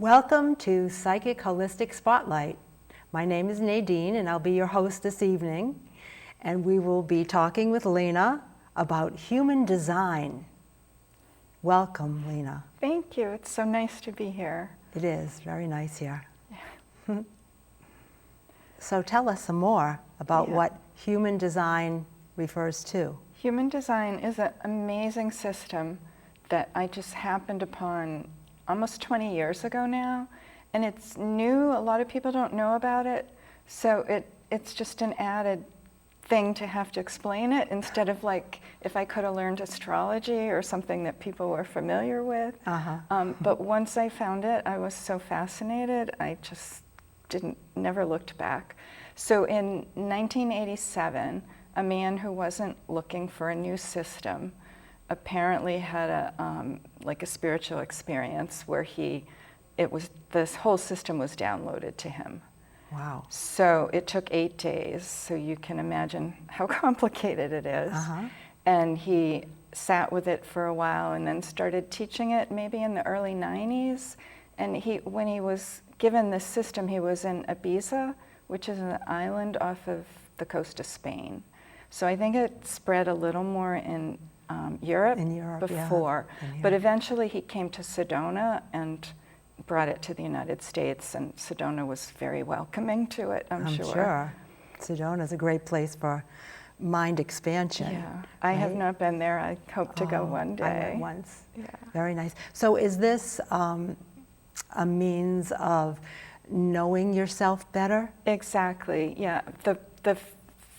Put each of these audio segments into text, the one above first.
Welcome to Psychic Holistic Spotlight. My name is Nadine and I'll be your host this evening. And we will be talking with Leena about human design. Welcome, Leena. Thank you. It's so nice to be here. It is very nice here. Yeah. So tell us some more about what human design refers to. Human design is an amazing system that I just happened upon almost 20 years ago now, and it's new. A lot of people don't know about it, so it's just an added thing to have to explain it instead of like if I could have learned astrology or something that people were familiar with. But once I found it, I was so fascinated, I just never looked back. So in 1987, a man who wasn't looking for a new system apparently had a spiritual experience where this whole system was downloaded to him. Wow. So it took 8 days, so you can imagine how complicated it is. And he sat with it for a while and then started teaching it maybe in the early 90s. And when he was given this system, he was in Ibiza, which is an island off of the coast of Spain. So I think it spread a little more in Europe before, but eventually he came to Sedona and brought it to the United States, and Sedona was very welcoming to it, I'm sure. Sedona is a great place for mind expansion. Yeah, I have not been there. I hope to go one day. I went once. Yeah. Very nice. So is this a means of knowing yourself better? Exactly, yeah. The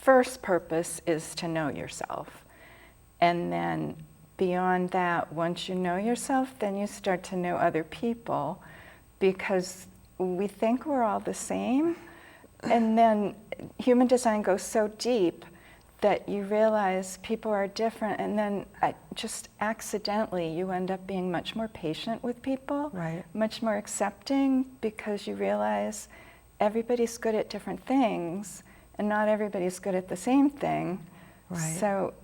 first purpose is to know yourself. And then beyond that, once you know yourself, then you start to know other people, because we think we're all the same. And then human design goes so deep that you realize people are different, and then just accidentally you end up being much more patient with people, much more accepting, because you realize everybody's good at different things and not everybody's good at the same thing. So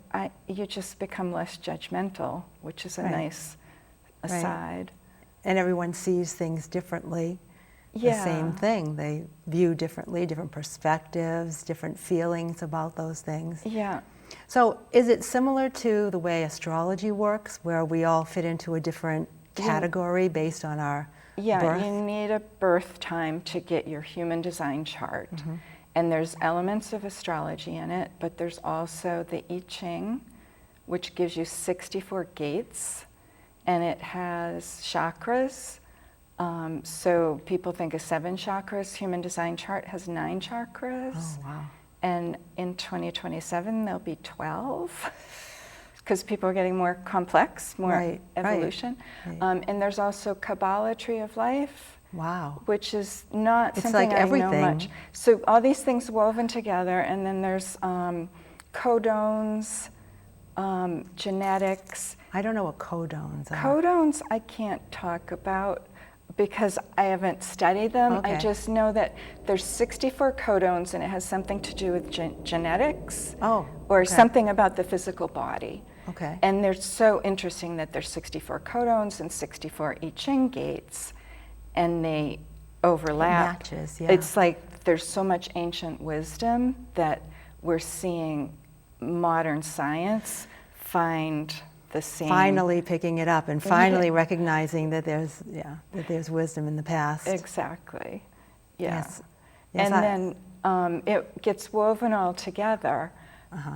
you just become less judgmental, which is a nice aside. And everyone sees things differently. The same thing. They view differently, different perspectives, different feelings about those things. Yeah. So is it similar to the way astrology works, where we all fit into a different category based on our birth? You need a birth time to get your human design chart. And there's elements of astrology in it, but there's also the I Ching, which gives you 64 gates, and it has chakras. So people think of 7 chakras. Human design chart has 9 chakras. Oh, wow. And in 2027, there'll be 12, because people are getting more complex, more evolution. And there's also Kabbalah tree of life. Wow. Which is not it's something like I everything. know much. So all these things woven together, and then there's codones, genetics. I don't know what codones are. Codones I can't talk about because I haven't studied them. I just know that there's 64 codones, and it has something to do with genetics or something about the physical body. And they're so interesting that there's 64 codones and 64 I Ching gates, and they overlap. It matches, It's like there's so much ancient wisdom that we're seeing modern science find the same. Finally picking it up and finally recognizing that there's wisdom in the past. Exactly. Yes. And then it gets woven all together.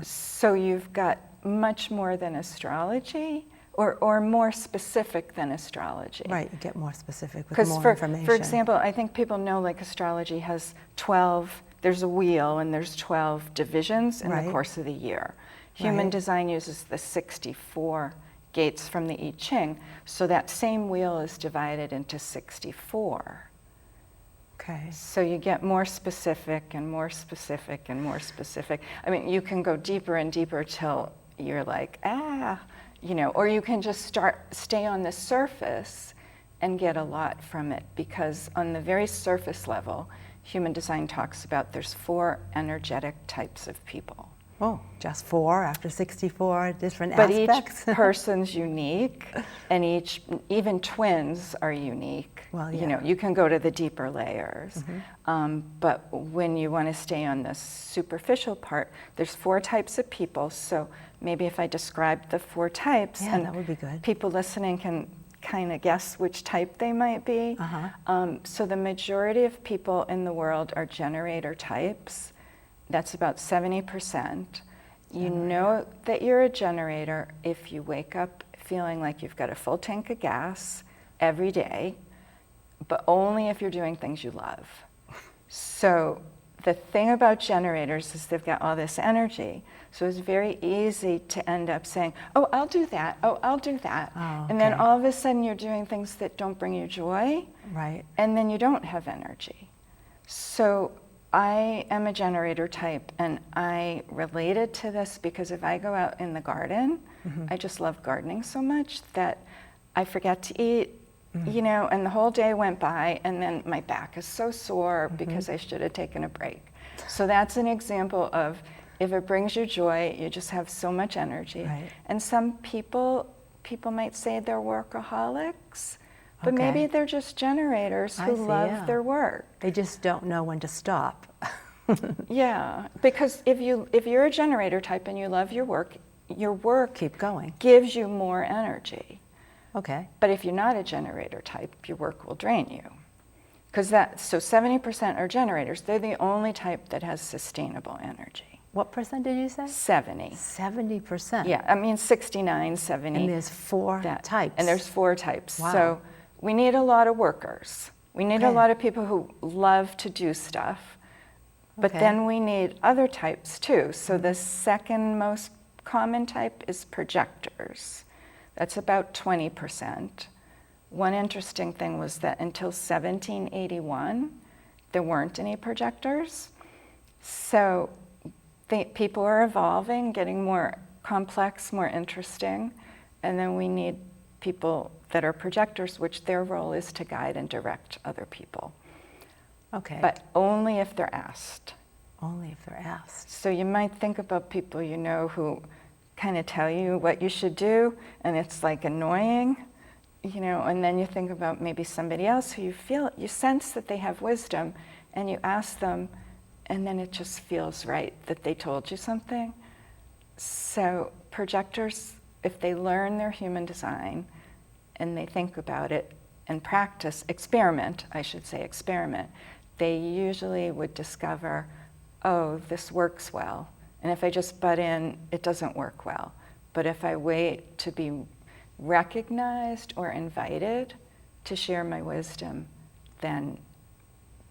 So you've got much more than astrology. Or more specific than astrology. Right, you get more specific with more information. For example, I think people know like astrology has 12, there's a wheel and there's 12 divisions in the course of the year. Human design uses the 64 gates from the I Ching, so that same wheel is divided into 64. So you get more specific and more specific and more specific. I mean, you can go deeper and deeper till you're like, or you can just stay on the surface and get a lot from it, because on the very surface level, human design talks about there's 4 energetic types of people. Oh, just 4 after 64 different But aspects. each person's unique, and even twins are unique. Well, You know, yeah. you can go to the deeper layers. But when you want to stay on the superficial part, there's 4 types of people. So maybe if I describe the 4 types, Yeah, and that would be good. people listening can kind of guess which type they might be. So the majority of people in the world are generator types. That's about 70%. You know that you're a generator if you wake up feeling like you've got a full tank of gas every day, but only if you're doing things you love. So the thing about generators is they've got all this energy. So it's very easy to end up saying, oh, I'll do that. Oh, I'll do that. Oh, And then okay. all of a sudden you're doing things that don't bring you joy. Right. And then you don't have energy. So I am a generator type, and I related to this because if I go out in the garden, I just love gardening so much that I forget to eat, you know, and the whole day went by, and then my back is so sore because I should have taken a break. So that's an example of if it brings you joy, you just have so much energy. Right. And some people might say they're workaholics. But Okay. maybe they're just generators I who see, love yeah. their work. They just don't know when to stop. Yeah, because if you're a generator type and you love your work Keep going. gives you more energy. Okay. But if you're not a generator type, your work will drain you. So 70% are generators. They're the only type that has sustainable energy. What percent did you say? 70. 70%. Yeah, I mean 69, 70. And there's 4 types. And there's 4 types. Wow. So we need a lot of workers. We need a Okay. lot of people who love to do stuff. But Okay. then we need other types too. So the second most common type is projectors. That's about 20%. One interesting thing was that until 1781, there weren't any projectors. So people are evolving, getting more complex, more interesting, and then we need people that are projectors, which their role is to guide and direct other people. Okay. But only if they're asked. Only if they're asked. So you might think about people you know who kind of tell you what you should do, and it's like annoying, you know, and then you think about maybe somebody else who you sense that they have wisdom, and you ask them, and then it just feels right that they told you something. So projectors, if they learn their human design and they think about it and practice, experiment, they usually would discover, oh, this works well. And if I just butt in, it doesn't work well. But if I wait to be recognized or invited to share my wisdom, then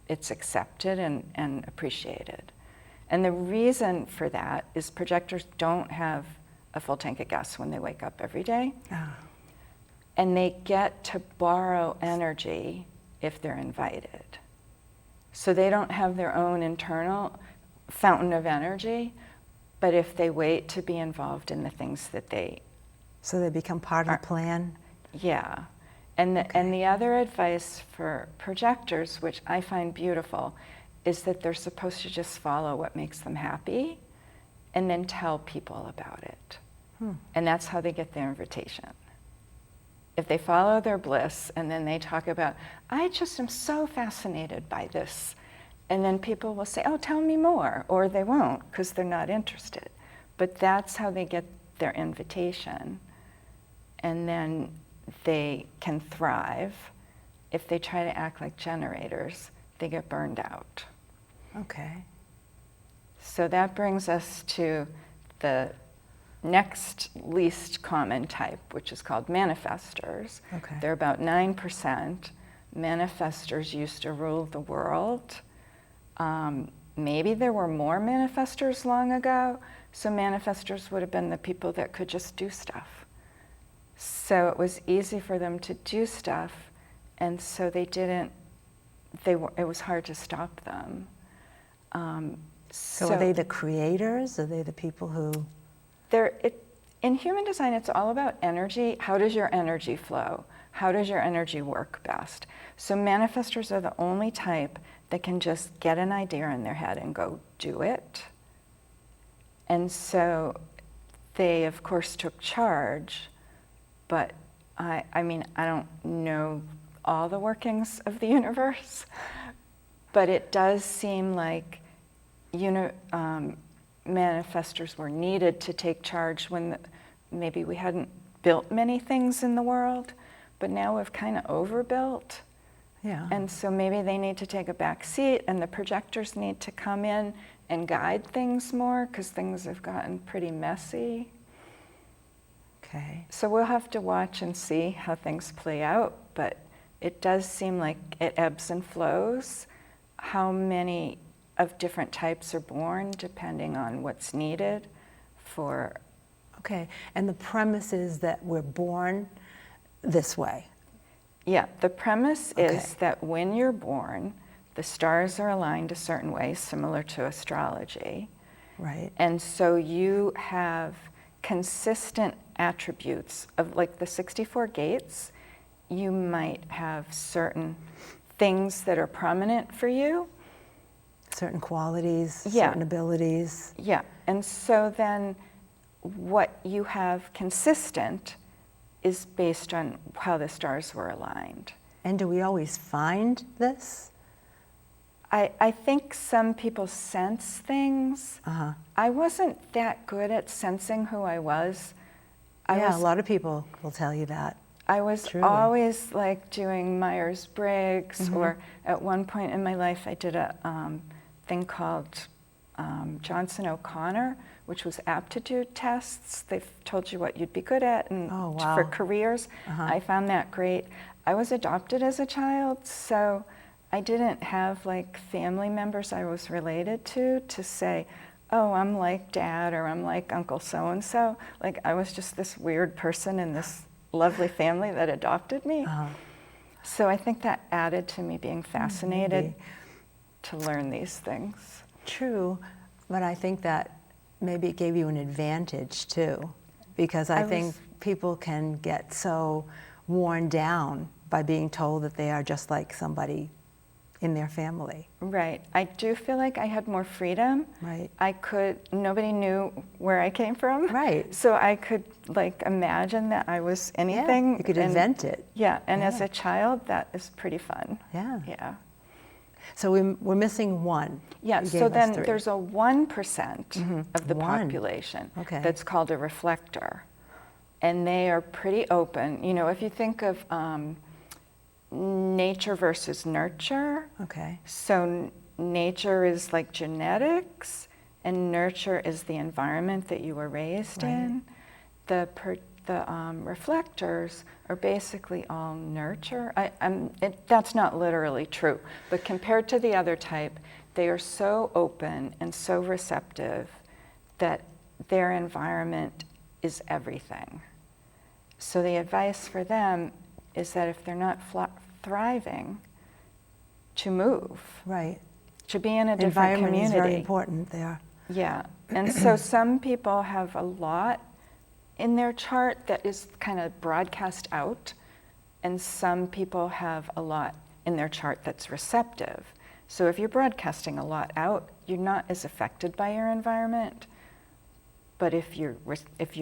it's accepted and appreciated. And the reason for that is projectors don't have a full tank of gas when they wake up every day. Ah. And they get to borrow energy if they're invited. So they don't have their own internal fountain of energy, but if they wait to be involved in the things that they... So they become part of the plan? Yeah. And the other advice for projectors, which I find beautiful, is that they're supposed to just follow what makes them happy and then tell people about it. And that's how they get their invitation. If they follow their bliss and then they talk about, I just am so fascinated by this, and then people will say, oh, tell me more, or they won't because they're not interested. But that's how they get their invitation, and then they can thrive. If they try to act like generators, they get burned out. Okay. So that brings us to the next least common type, which is called manifestors. Okay. They're about 9%. Manifestors used to rule the world. Maybe there were more manifestors long ago, so manifestors would have been the people that could just do stuff. So it was easy for them to do stuff, and so it was hard to stop them. So are they the creators? Are they the people who... In human design, it's all about energy. How does your energy flow? How does your energy work best? So manifestors are the only type that can just get an idea in their head and go do it. And so they, of course, took charge, but I mean, I don't know all the workings of the universe, but it does seem like manifestors were needed to take charge when maybe we hadn't built many things in the world, but now we've kind of overbuilt. Yeah. And so maybe they need to take a back seat, and the projectors need to come in and guide things more, because things have gotten pretty messy. Okay. So we'll have to watch and see how things play out, but it does seem like it ebbs and flows. How many of different types are born depending on what's needed for... Okay, and the premise is that we're born this way. Yeah, the premise Okay. is that when you're born, the stars are aligned a certain way, similar to astrology. Right. And so you have consistent attributes of, like, the 64 gates. You might have certain things that are prominent for you. Certain qualities, Yeah. certain abilities. Yeah, and so then what you have consistent is based on how the stars were aligned. And do we always find this? I think some people sense things. Uh-huh. I wasn't that good at sensing who I was. Yeah, a lot of people will tell you that. I was Truly. always like doing Myers-Briggs, or at one point in my life I did a thing called Johnson O'Connor, which was aptitude tests. They've told you what you'd be good at and Oh, wow. for careers. Uh-huh. I found that great. I was adopted as a child, so I didn't have like family members I was related to say, oh, I'm like Dad, or I'm like Uncle so-and-so. Like, I was just this weird person in this lovely family that adopted me. Uh-huh. So I think that added to me being fascinated Maybe. to learn these things. True, but I think that maybe it gave you an advantage too, because I think people can get so worn down by being told that they are just like somebody in their family. Right. I do feel like I had more freedom. Right. Nobody knew where I came from. Right. So I could like imagine that I was anything. Yeah, you could invent it. Yeah, and as Yeah. a child, that is pretty fun. Yeah. Yeah. So we're missing one. Yeah, You so gave us then 3. there's a 1% of the One. population Okay. that's called a reflector. And they are pretty open. You know, if you think of nature versus nurture, Okay. so nature is like genetics, and nurture is the environment that you were raised Right. in. The reflectors are basically all nurture. That's not literally true, but compared to the other type, they are so open and so receptive that their environment is everything. So the advice for them is that if they're not thriving, to move, Right. to be in a different Environment community. is very important there. Yeah, and so some people have a lot in their chart that is kind of broadcast out, and some people have a lot in their chart that's receptive. So if you're broadcasting a lot out, you're not as affected by your environment. But if you're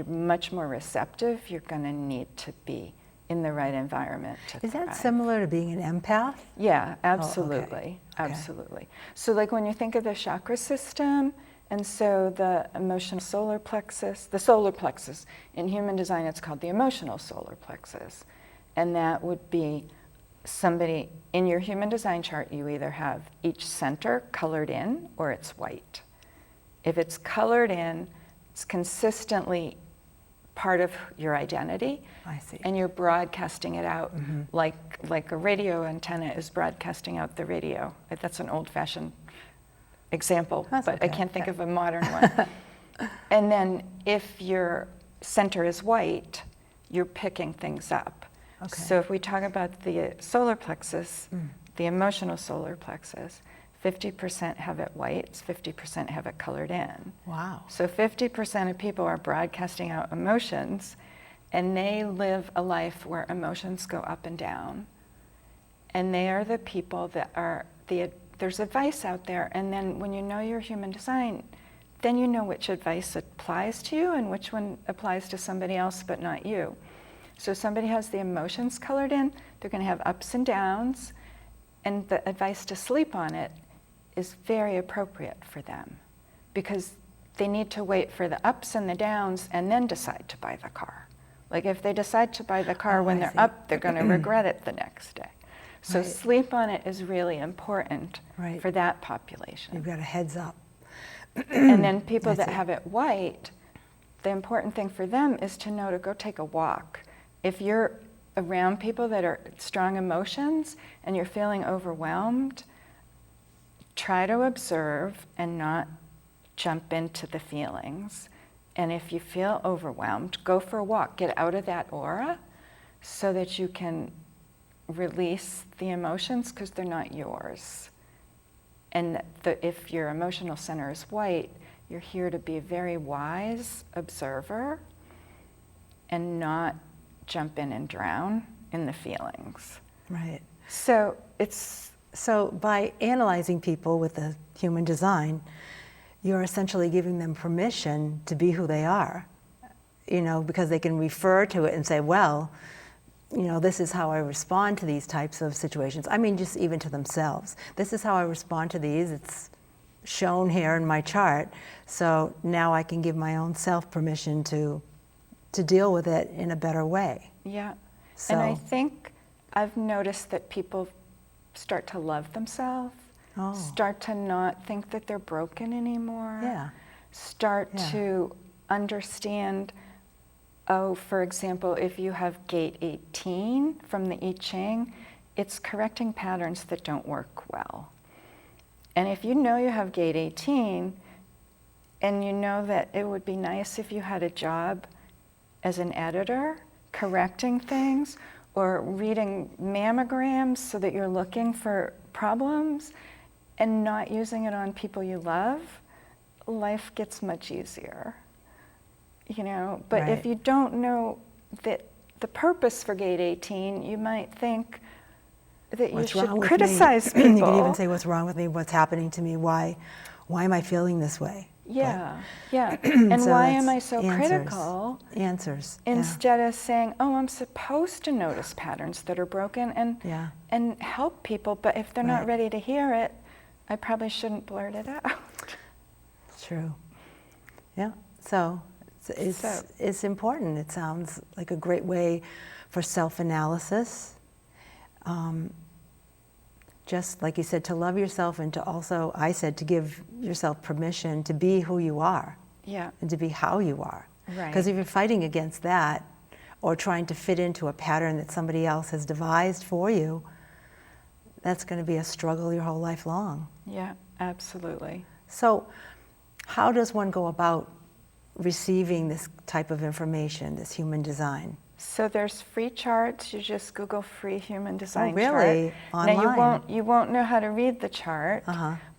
much more receptive, you're going to need to be in the right environment to Is that thrive. similar to being an empath? Yeah, okay. absolutely, Okay. absolutely. So like when you think of the chakra system, and so the emotional solar plexus, the solar plexus, in human design it's called the emotional solar plexus. And that would be somebody, in your human design chart, you either have each center colored in or it's white. If it's colored in, it's consistently part of your identity. I see. And you're broadcasting it out like a radio antenna is broadcasting out the radio. That's an old-fashioned example, That's but I okay. can't think of a modern one. And then if your center is white, you're picking things up. Okay. So if we talk about the solar plexus, the emotional solar plexus, 50% have it white, 50% have it colored in. Wow. So 50% of people are broadcasting out emotions, and they live a life where emotions go up and down. And they are the people that are there's advice out there, and then when you know your human design, then you know which advice applies to you and which one applies to somebody else but not you. So if somebody has the emotions colored in, they're going to have ups and downs, and the advice to sleep on it is very appropriate for them because they need to wait for the ups and the downs and then decide to buy the car. Like if they decide to buy the car when they're up, they're going to regret it the next day. So sleep on it is really important for that population. You've got a heads up. And then people that have it white, the important thing for them is to know to go take a walk. If you're around people that are strong emotions and you're feeling overwhelmed, try to observe and not jump into the feelings. And if you feel overwhelmed, go for a walk. Get out of that aura so that you can release the emotions because they're not yours. And if your emotional center is white, you're here to be a very wise observer and not jump in and drown in the feelings. Right. So by analyzing people with the human design, you're essentially giving them permission to be who they are, because they can refer to it and say, well, this is how I respond to these types of situations. I mean, just even to themselves. This is how I respond to these. It's shown here in my chart. So now I can give my own self permission to deal with it in a better way. Yeah. So, and I think I've noticed that people start to love themselves, start to not think that they're broken anymore, start to understand, for example, if you have gate 18 from the I Ching, it's correcting patterns that don't work well. And if you know you have gate 18, and you know that it would be nice if you had a job as an editor, correcting things, or reading mammograms so that you're looking for problems and not using it on people you love, life gets much easier. But if you don't know that the purpose for gate 18, you might think that you should criticize people. You can even say, what's wrong with me? What's happening to me? Why am I feeling this way? Yeah. And so why am I so critical? Answers. Instead of saying, I'm supposed to notice patterns that are broken and help people, but if they're not ready to hear it, I probably shouldn't blurt it out. True. Yeah. So it's important. It sounds like a great way for self-analysis. Just like you said, to love yourself, and to also, I said, to give yourself permission to be who you are. Yeah. And to be how you are. Right. Because if you're fighting against that, or trying to fit into a pattern that somebody else has devised for you, that's going to be a struggle your whole life long. Yeah, absolutely. So how does one go about receiving this type of information, this human design? So there's free charts. You just Google free human design chart. Really? Online? Now you won't know how to read the chart,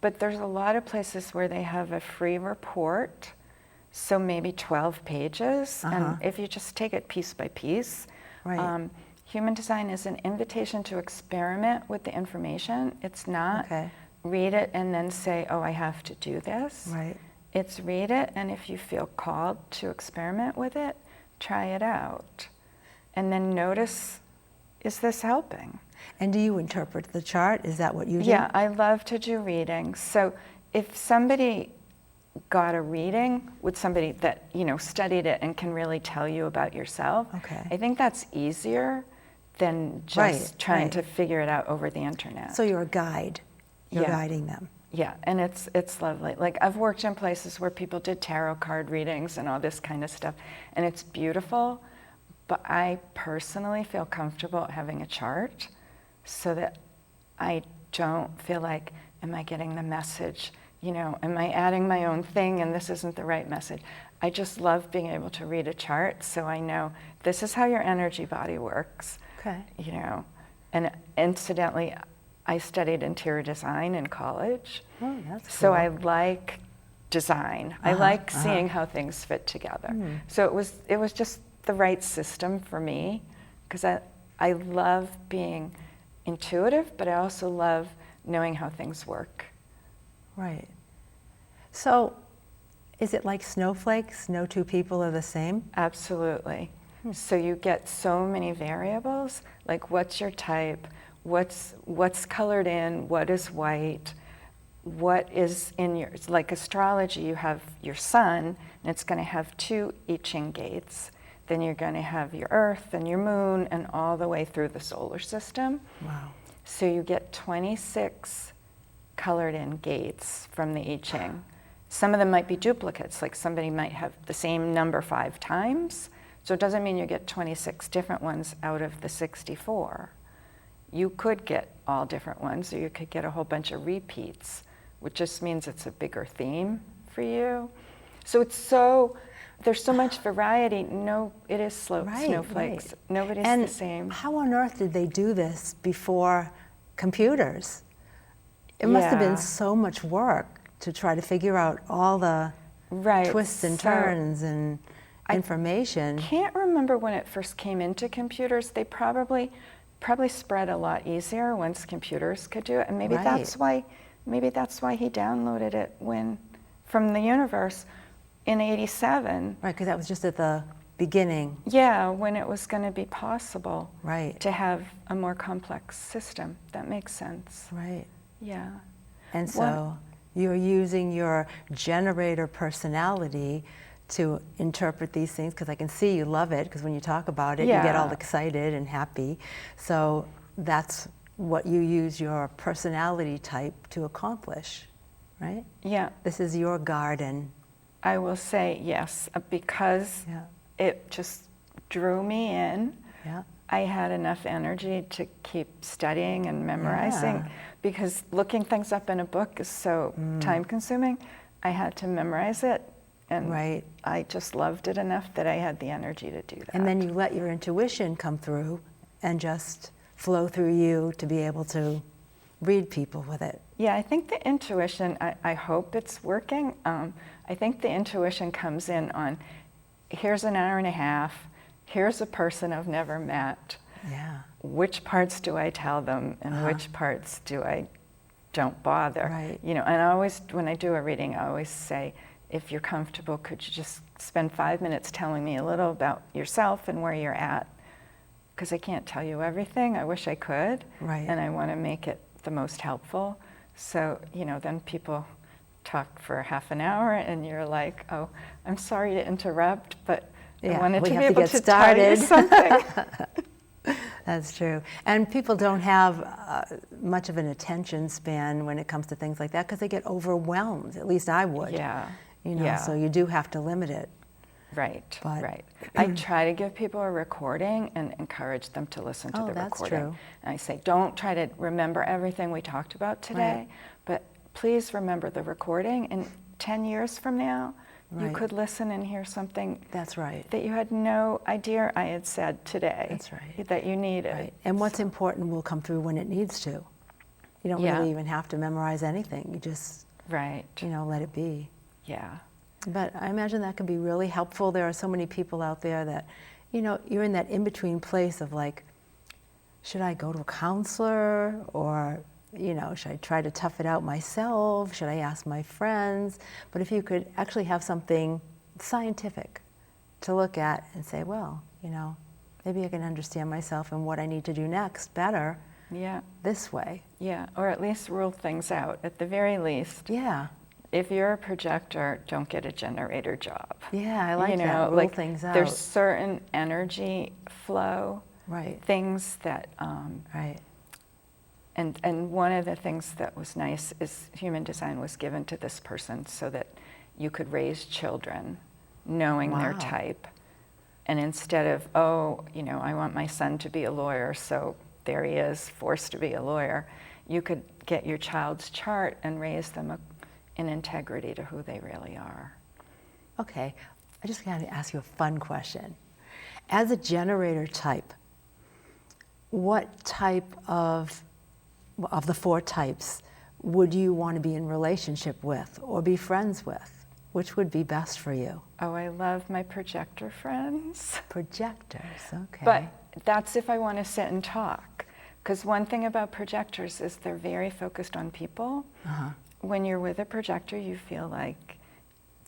but there's a lot of places where they have a free report, so maybe 12 pages, and if you just take it piece by piece. Human design is an invitation to experiment with the information. It's not read it and then say, I have to do this. Right. It's read it, and if you feel called to experiment with it, try it out. And then notice, is this helping? And do you interpret the chart? Is that what you do? Yeah, I love to do readings. So if somebody got a reading with somebody that studied it and can really tell you about yourself, I think that's easier than just trying to figure it out over the internet. So you're a guide. You're guiding them. Yeah, and it's lovely. Like, I've worked in places where people did tarot card readings and all this kind of stuff, and it's beautiful. But I personally feel comfortable having a chart so that I don't feel like, am I getting the message? Am I adding my own thing and this isn't the right message? I just love being able to read a chart so I know this is how your energy body works. And incidentally, I studied interior design in college. Oh, that's cool. So I like design. I like seeing how things fit together. So it was just the right system for me, because I love being intuitive, but I also love knowing how things work. Right. So Is it like snowflakes? No two people are the same? Absolutely. So you get so many variables, like what's your type, what's colored in, what is white, what is in your, it's like astrology, you have your sun, and it's going to have 2 I Ching gates. Then you're going to have your earth and your moon and all the way through the solar system. Wow. So you get 26 colored in gates from the I Ching. Some of them might be duplicates, like somebody might have the same number 5 times. So it doesn't mean you get 26 different ones out of the 64. You could get all different ones, or you could get a whole bunch of repeats, which just means it's a bigger theme for you. So there's so much variety. No, it is snowflakes. Right. Nobody's and the same. How on earth did they do this before computers? It must have been so much work to try to figure out all the twists and turns and information. I can't remember when it first came into computers. They probably spread a lot easier once computers could do it, and maybe that's why he downloaded it from the universe in '87. Right, because that was just at the beginning. Yeah, when it was going to be possible to have a more complex system. That makes sense. Right. Yeah. And so you're using your generator personality to interpret these things, because I can see you love it, because when you talk about it, you get all excited and happy. So that's what you use your personality type to accomplish, right? Yeah. This is your garden. I will say yes, because it just drew me in. Yeah. I had enough energy to keep studying and memorizing, because looking things up in a book is so time consuming. I had to memorize it, and I just loved it enough that I had the energy to do that. And then you let your intuition come through and just flow through you to be able to read people with it. Yeah, I think the intuition, I hope it's working. I think the intuition comes in on, here's an hour and a half, here's a person I've never met. Yeah. Which parts do I tell them, and which parts don't bother? Right. You know, and I always, when I do a reading, I always say, if you're comfortable, could you just spend 5 minutes telling me a little about yourself and where you're at? Because I can't tell you everything. I wish I could. Right. And I want to make it the most helpful. So, you know, then people talk for half an hour, and you're like, oh, I'm sorry to interrupt, but I wanted to be able to tell you something. That's true. And people don't have much of an attention span when it comes to things like that, because they get overwhelmed. At least I would. Yeah. You know, so you do have to limit it. Right, But, right. I try to give people a recording and encourage them to listen to the that's recording. true. And I say, don't try to remember everything we talked about today, but please remember the recording, and 10 years from now, you could listen and hear something That's right. that you had no idea I had said today. That's right. That you needed. Right. And what's important will come through when it needs to. You don't really even have to memorize anything. You just, you know, let it be. Yeah. But I imagine that can be really helpful. There are so many people out there that, you know, you're in that in-between place of like, should I go to a counselor, or, you know, should I try to tough it out myself? Should I ask my friends? But if you could actually have something scientific to look at and say, well, you know, maybe I can understand myself and what I need to do next better this way. Yeah, or at least rule things out, at the very least. Yeah. If you're a projector, don't get a generator job. Yeah, I like that. Rule like things out. There's certain energy flow things that, and one of the things that was nice is human design was given to this person so that you could raise children knowing their type. And instead of, oh, you know, I want my son to be a lawyer, so there he is, forced to be a lawyer, you could get your child's chart and raise them in integrity to who they really are. Okay, I just got to ask you a fun question. As a generator type, what type of the 4 types would you want to be in relationship with or be friends with? Which would be best for you? Oh, I love my projector friends. Projectors, okay. But that's if I want to sit and talk. Because one thing about projectors is they're very focused on people. When you're with a projector, you feel like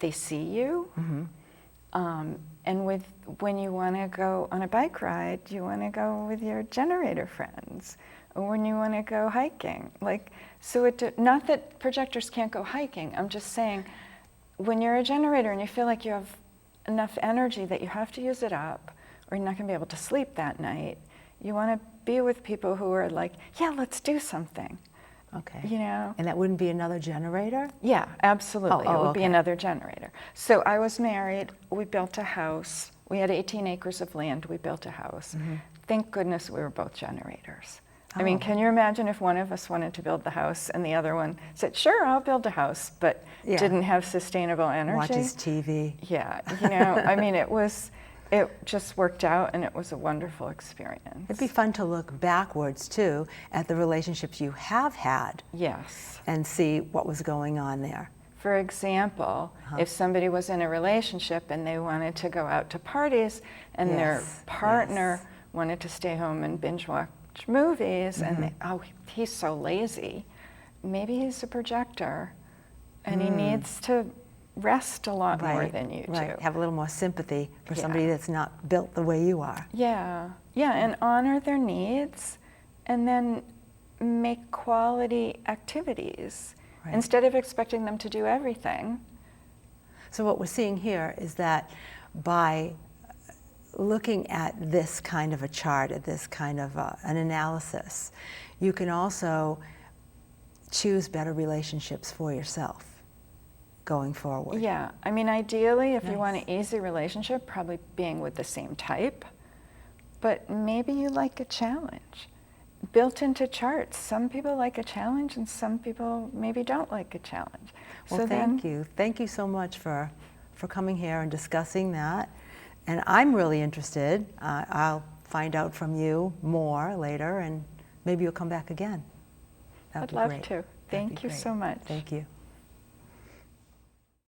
they see you. Mm-hmm. And when you want to go on a bike ride, you want to go with your generator friends. Or when you want to go hiking. Not that projectors can't go hiking, I'm just saying, when you're a generator and you feel like you have enough energy that you have to use it up, or you're not going to be able to sleep that night, you want to be with people who are like, yeah, let's do something. Okay. You know? And that wouldn't be another generator? Yeah, absolutely. Oh, It would be okay. another generator. So I was married, we built a house. We had 18 acres of land, we built a house. Mm-hmm. Thank goodness we were both generators. I mean, Oh. can you imagine if one of us wanted to build the house and the other one said, sure, I'll build a house, but Yeah. didn't have sustainable energy? Watches TV. Yeah, I mean, it just worked out, and it was a wonderful experience. It'd be fun to look backwards, too, at the relationships you have had Yes. and see what was going on there. For example, if somebody was in a relationship and they wanted to go out to parties and their Yes, partner yes. wanted to stay home and binge watch movies, Mm-hmm. and he's so lazy, maybe he's a projector and he needs to rest a lot more than you do. Have a little more sympathy for Yeah. somebody that's not built the way you are. Yeah, and honor their needs, and then make quality activities Right. instead of expecting them to do everything. So what we're seeing here is that by looking at this kind of a chart, at this kind of an analysis, you can also choose better relationships for yourself going forward. Yeah, I mean, ideally, if Nice. you want an easy relationship, probably being with the same type, but maybe you like a challenge. Built into charts, some people like a challenge and some people maybe don't like a challenge. Well, thank you. Thank you so much for coming here and discussing that. And I'm really interested. I'll find out from you more later, and maybe you'll come back again. That'd I'd be love great. to. That'd Thank be you great. so much. Thank you.